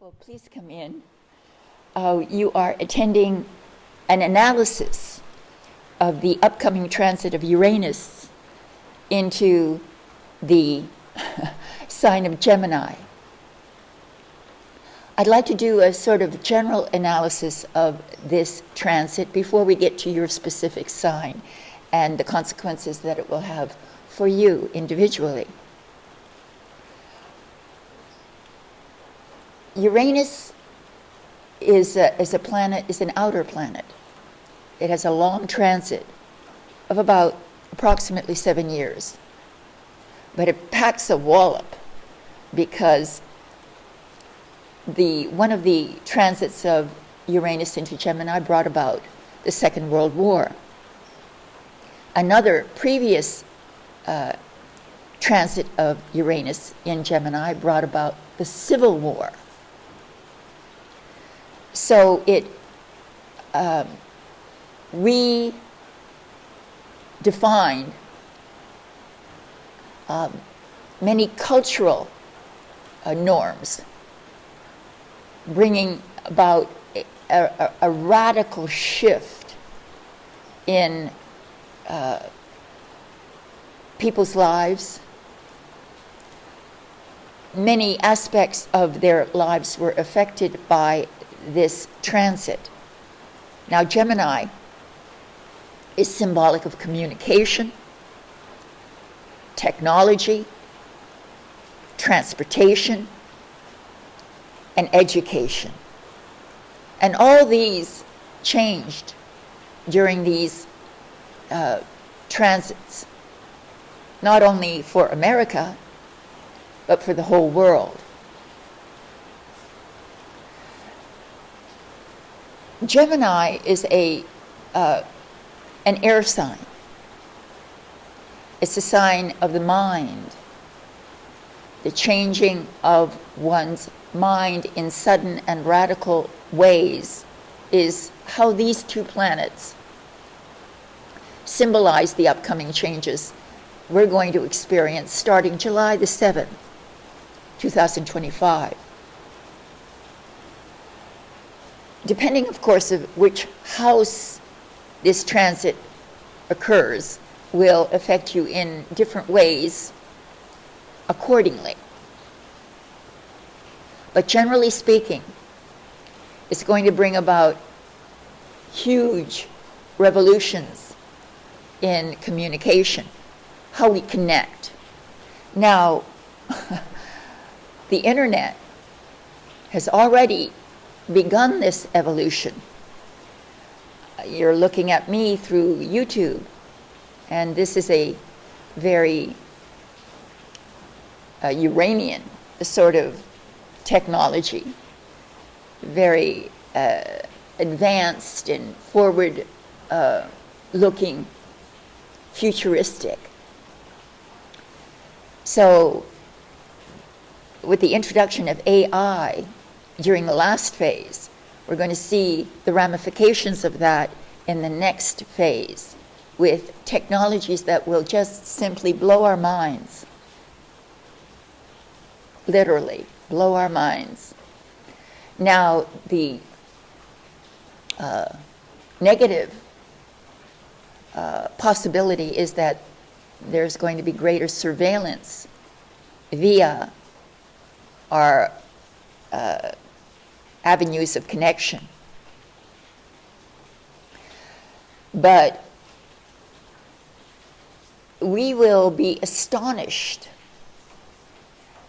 people, please come in. You are attending an analysis of the upcoming transit of Uranus into the sign of Gemini. I'd like to do a sort of general analysis of this transit before we get to your specific sign and the consequences that it will have for you individually. Uranus is a planet, is an outer planet. It has a long transit of about approximately 7 years. But it packs a wallop because one of the transits of Uranus into Gemini brought about the Second World War. Another previous transit of Uranus in Gemini brought about the Civil War. So it redefined many cultural norms, bringing about a radical shift in people's lives. Many aspects of their lives were affected by this transit. Now, Gemini is symbolic of communication, technology, transportation, and education. And all these changed during these transits, not only for America, but for the whole world. Gemini is an air sign. It's a sign of the mind. The changing of one's mind in sudden and radical ways is how these two planets symbolize the upcoming changes we're going to experience starting July the 7th, 2025. Depending, of course, of which house this transit occurs, will affect you in different ways accordingly. But generally speaking, it's going to bring about huge revolutions in communication, how we connect. Now, the internet has already begun this evolution. You're looking at me through YouTube, and this is a very Uranian sort of technology, very advanced and forward looking, futuristic. So with the introduction of AI during the last phase, we're going to see the ramifications of that in the next phase with technologies that will just simply blow our minds. Literally, blow our minds. Now, the negative possibility is that there's going to be greater surveillance via our avenues of connection. But we will be astonished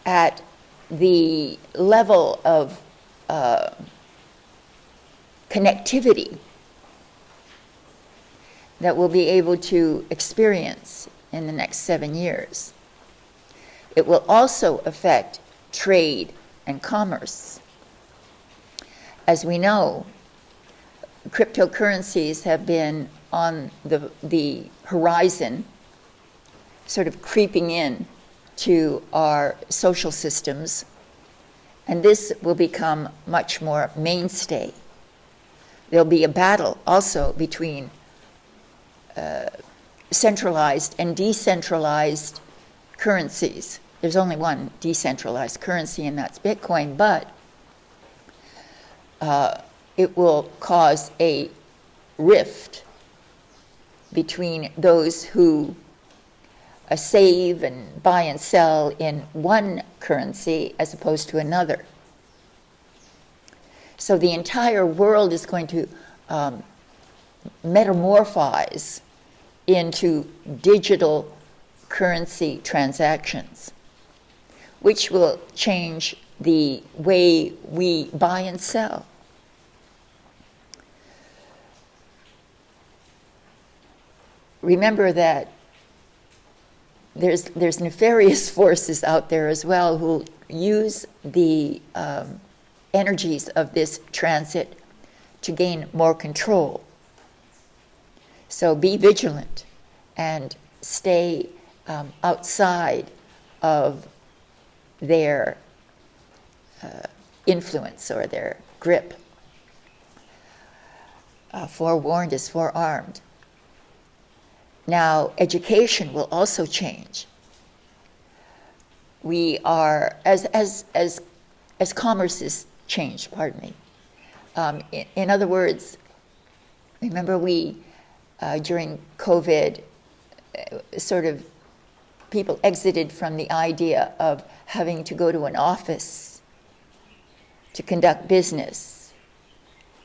at the level of connectivity that we'll be able to experience in the next 7 years. It will also affect trade and commerce. As we know, cryptocurrencies have been on the horizon, sort of creeping in to our social systems, and this will become much more mainstay. There'll be a battle also between centralized and decentralized currencies. There's only one decentralized currency, and that's Bitcoin, but it will cause a rift between those who save and buy and sell in one currency as opposed to another. So the entire world is going to metamorphose into digital currency transactions, which will change the way we buy and sell. Remember that there's nefarious forces out there as well who use the energies of this transit to gain more control. So be vigilant and stay outside of their influence or their grip. Forewarned is forearmed. Now, education will also change. We are, as commerce is changed, pardon me. In other words, remember we, during COVID, sort of people exited from the idea of having to go to an office to conduct business,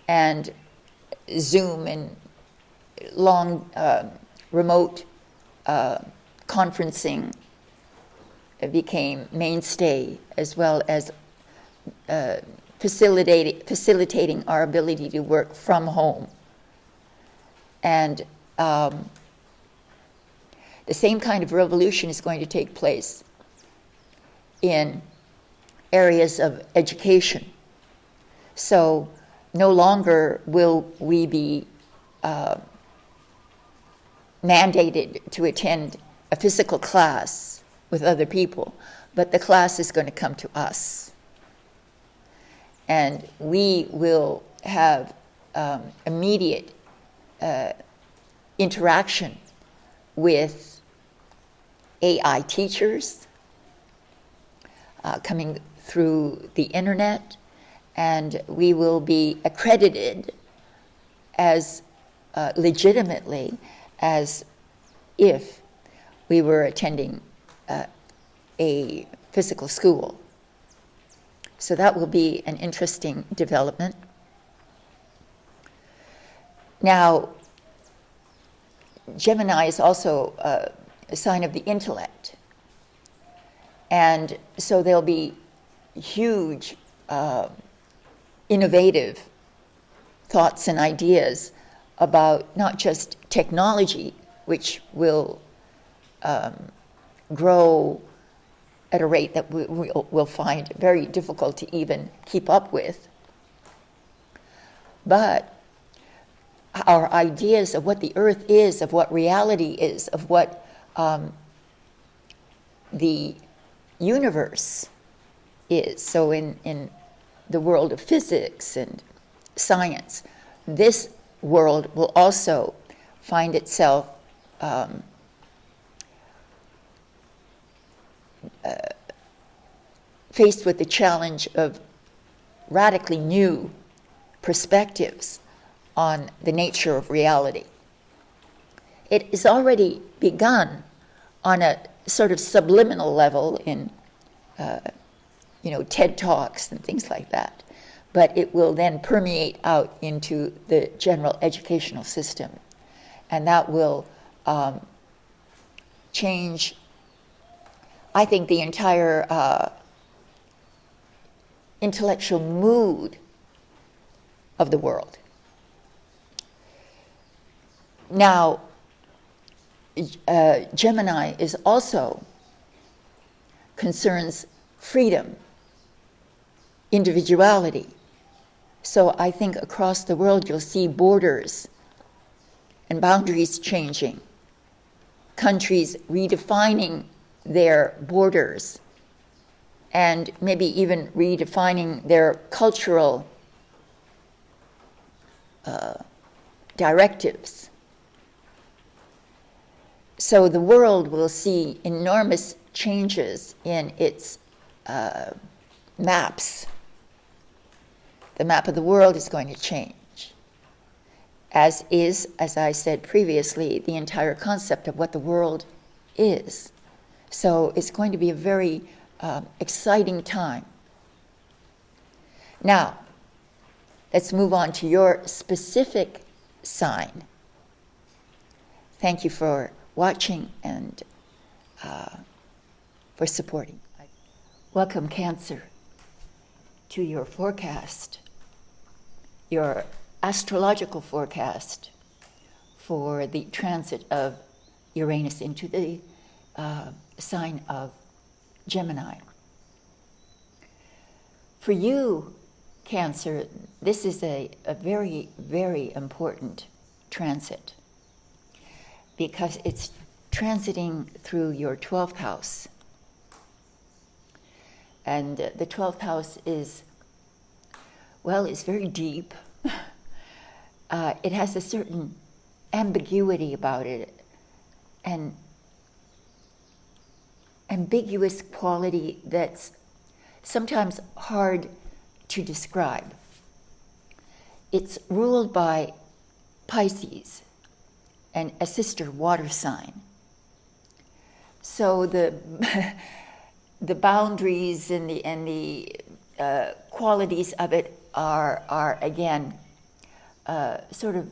and Zoom and long remote conferencing became mainstay, as well as facilitating our ability to work from home. And the same kind of revolution is going to take place in areas of education. So no longer will we be mandated to attend a physical class with other people, but the class is going to come to us. And we will have immediate interaction with AI teachers coming through the internet, and we will be accredited as legitimately as if we were attending a physical school. So that will be an interesting development. Now, Gemini is also a sign of the intellect. And so there'll be huge, innovative thoughts and ideas about not just technology, which will grow at a rate that we'll find very difficult to even keep up with, but our ideas of what the earth is, of what reality is, of what the universe is. So in the world of physics and science, this world will also find itself faced with the challenge of radically new perspectives on the nature of reality. It has already begun on a sort of subliminal level in TED Talks and things like that, but it will then permeate out into the general educational system, and that will change, I think, the entire intellectual mood of the world. Now, Gemini is also concerns freedom, individuality. So I think across the world you'll see borders and boundaries changing, countries redefining their borders, and maybe even redefining their cultural directives. So the world will see enormous changes in its maps The map of the world is going to change, as I said previously, the entire concept of what the world is. So it's going to be a very exciting time. Now, let's move on to your specific sign. Thank you for watching and for supporting. Welcome, Cancer, to your forecast, your astrological forecast for the transit of Uranus into the sign of Gemini. For you, Cancer, this is a very, very important transit because it's transiting through your 12th house. And the 12th house is, well, it's very deep. It has a certain ambiguity about it, an ambiguous quality that's sometimes hard to describe. It's ruled by Pisces, and a sister water sign. So the boundaries and the qualities of it are again sort of,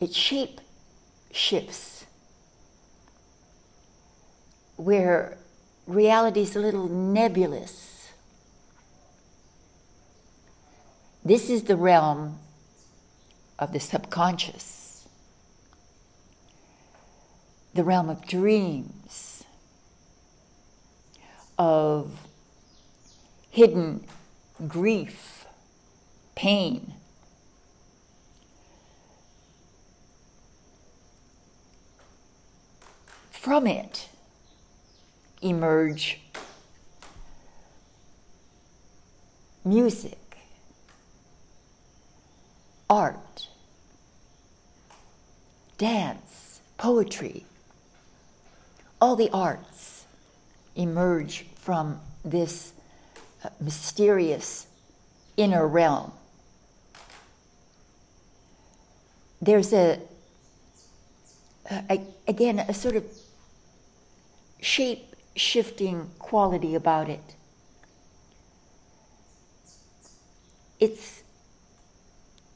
it shape shifts where reality is a little nebulous. This is the realm of the subconscious, the realm of dreams, of hidden grief, pain. From it emerge music, art, dance, poetry. All the arts emerge from this mysterious inner realm. There's again, a sort of shape-shifting quality about it.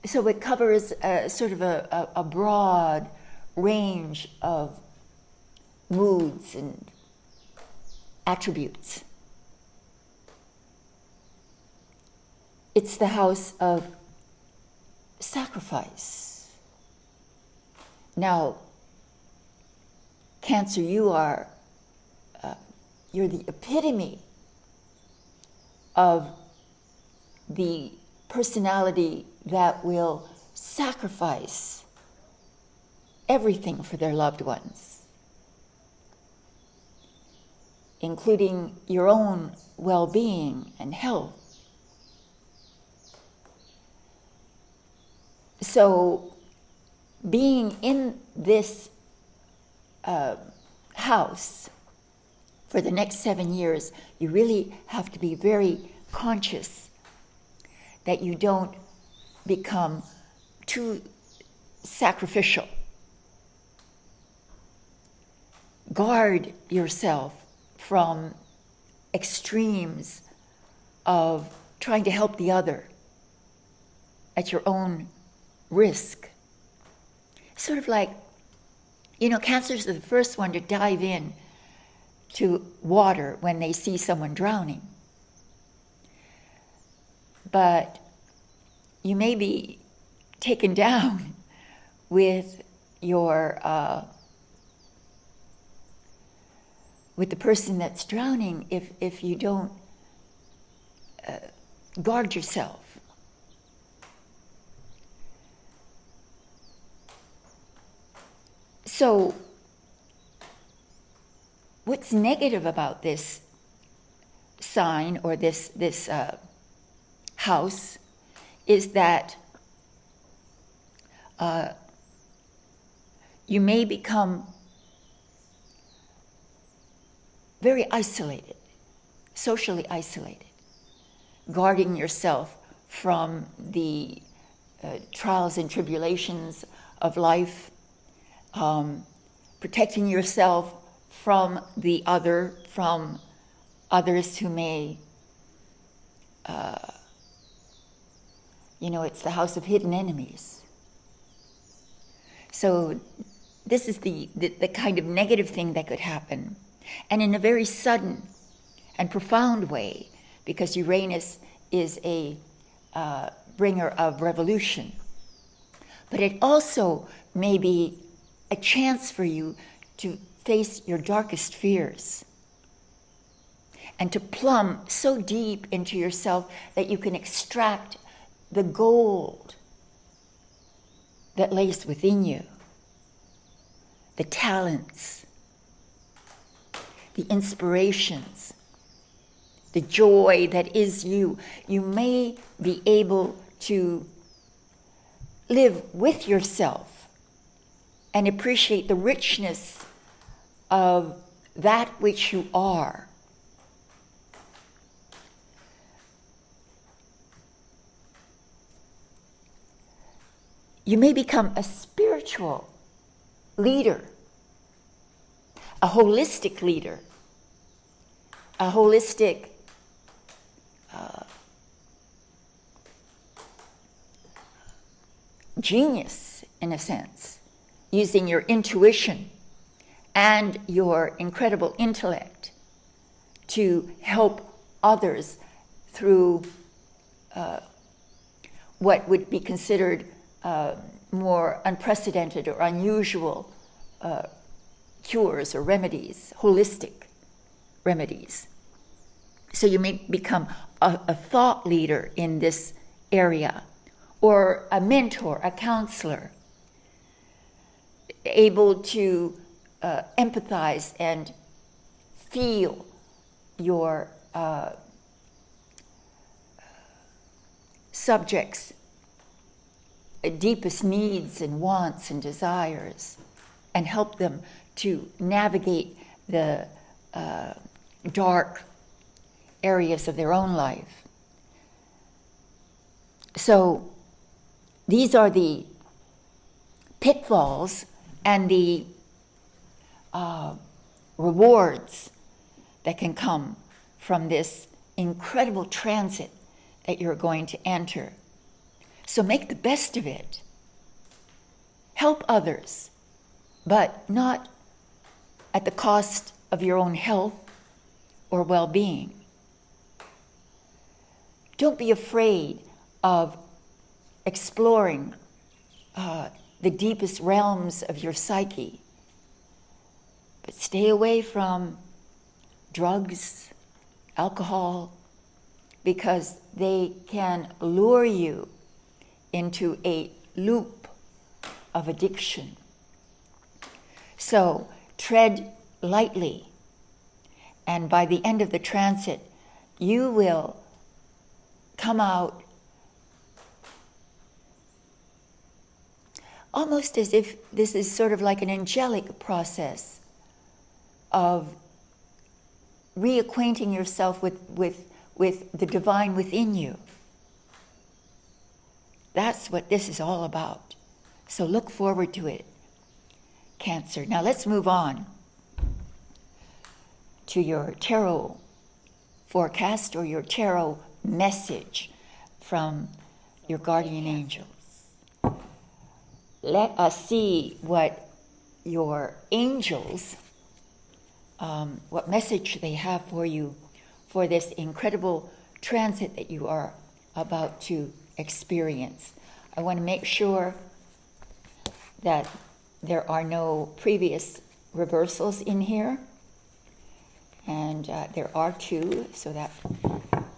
So it covers sort of a broad range of moods and attributes. It's the house of sacrifice. Now, Cancer, you're the epitome of the personality that will sacrifice everything for their loved ones, including your own well-being and health. So being in this house for the next 7 years, you really have to be very conscious that you don't become too sacrificial. Guard yourself from extremes of trying to help the other at your own risk. Sort of like, Cancer's the first one to dive in to water when they see someone drowning. But you may be taken down with with the person that's drowning if you don't guard yourself. So what's negative about this sign or this house is that you may become very isolated, socially isolated, guarding yourself from the trials and tribulations of life, protecting yourself from the other, from others who may, it's the house of hidden enemies. So this is the kind of negative thing that could happen. And in a very sudden and profound way, because Uranus is a bringer of revolution. But it also may be a chance for you to face your darkest fears and to plumb so deep into yourself that you can extract the gold that lays within you, the talents, the inspirations, the joy that is you. You may be able to live with yourself and appreciate the richness of that which you are. You may become a spiritual leader, a holistic leader, a holistic genius, in a sense, using your intuition and your incredible intellect to help others through what would be considered more unprecedented or unusual cures or remedies, holistic remedies. So you may become a thought leader in this area, or a mentor, a counselor, able to empathize and feel your subjects' deepest needs and wants and desires, and help them to navigate the dark areas of their own life. So these are the pitfalls and the rewards that can come from this incredible transit that you're going to enter. So make the best of it. Help others, but not at the cost of your own health or well-being. Don't be afraid of exploring the deepest realms of your psyche, but stay away from drugs, alcohol, because they can lure you into a loop of addiction. So tread lightly, and by the end of the transit, you will come out almost as if this is sort of like an angelic process of reacquainting yourself with the divine within you. That's what this is all about. So look forward to it, Cancer. Now let's move on to your tarot forecast or your tarot message from your guardian angels. Let us see what your angels, what message they have for you for this incredible transit that you are about to experience. I want to make sure that there are no previous reversals in here, and there are two, so that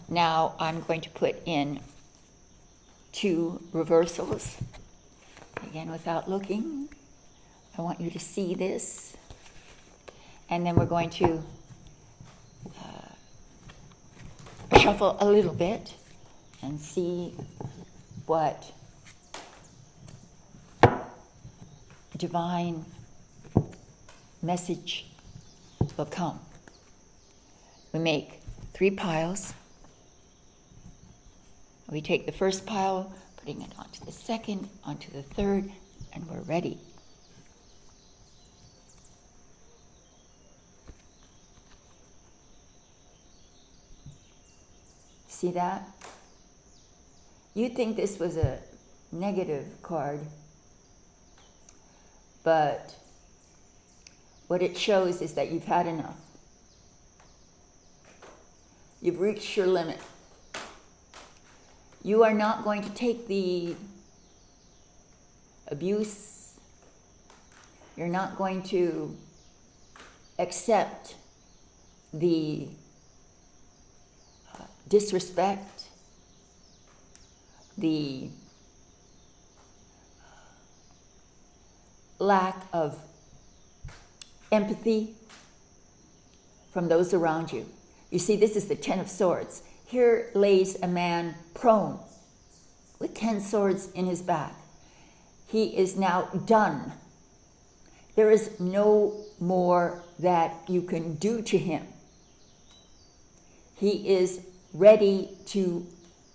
now I'm going to put in two reversals. Again, without looking, I want you to see this, and then we're going to shuffle a little bit and see what divine message will come. We make 3 piles. We take the first pile, putting it onto the second, onto the third, and we're ready. See that? You'd think this was a negative card, but what it shows is that you've had enough. You've reached your limit. You are not going to take the abuse. You're not going to accept the disrespect, the lack of empathy from those around you. You see, this is the Ten of Swords. Here lays a man prone with 10 swords in his back. He is now done. There is no more that you can do to him. He is ready to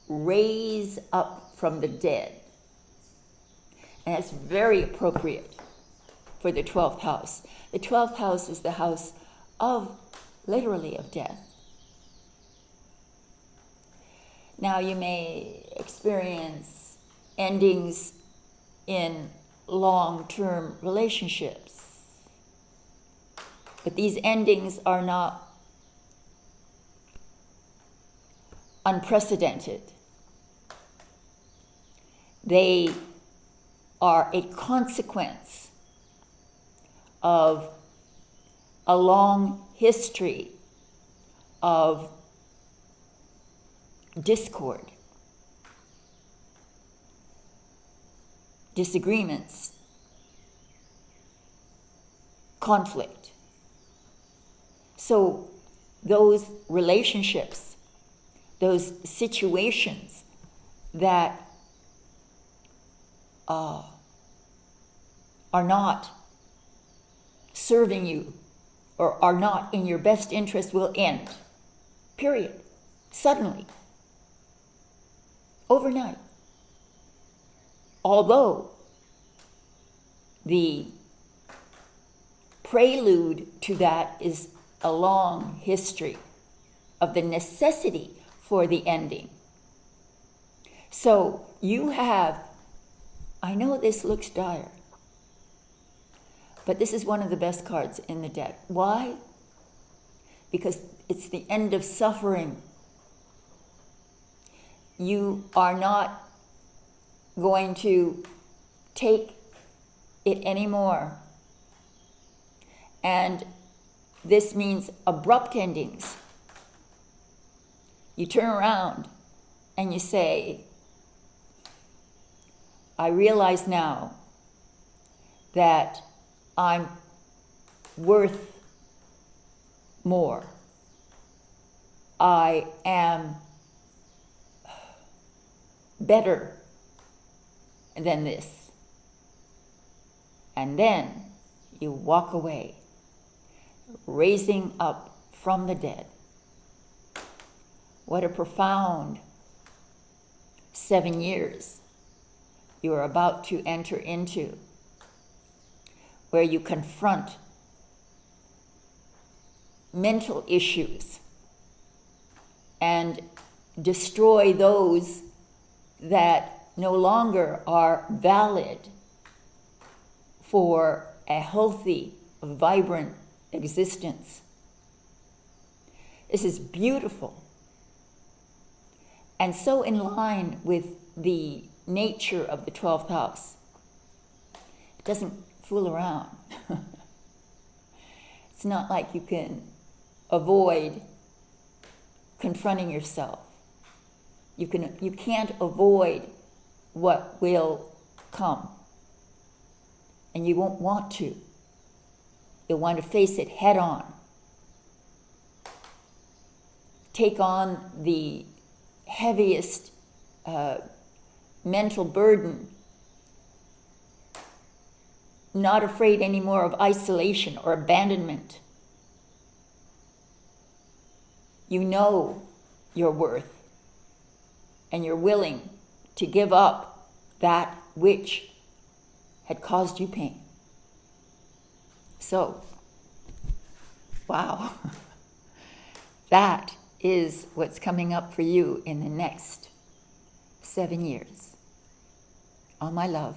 raise up from the dead. And it's very appropriate for the 12th house. The 12th house is the house of, literally, of death. Now you may experience endings in long-term relationships, but these endings are not unprecedented. They are a consequence of a long history of discord, disagreements, conflict. So those relationships, those situations that are not serving you or are not in your best interest will end. Period. Suddenly. Overnight. Although the prelude to that is a long history of the necessity for the ending. So you have, I know this looks dire, but this is one of the best cards in the deck. Why? Because it's the end of suffering. You are not going to take it anymore. And this means abrupt endings. You turn around and you say, I realize now that I'm worth more. I am better than this. And then you walk away, raising up from the dead. What a profound 7 years you are about to enter into, where you confront mental issues and destroy those that no longer are valid for a healthy, vibrant existence. This is beautiful and so in line with the nature of the 12th house. It doesn't fool around. It's not like you can avoid confronting yourself. You can't avoid what will come. And you won't want to. You'll want to face it head on. Take on the heaviest mental burden. Not afraid anymore of isolation or abandonment. You know your worth. and you're willing to give up that which had caused you pain. So, wow, that is what's coming up for you in the next 7 years. All my love.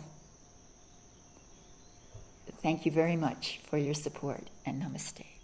Thank you very much for your support, and namaste.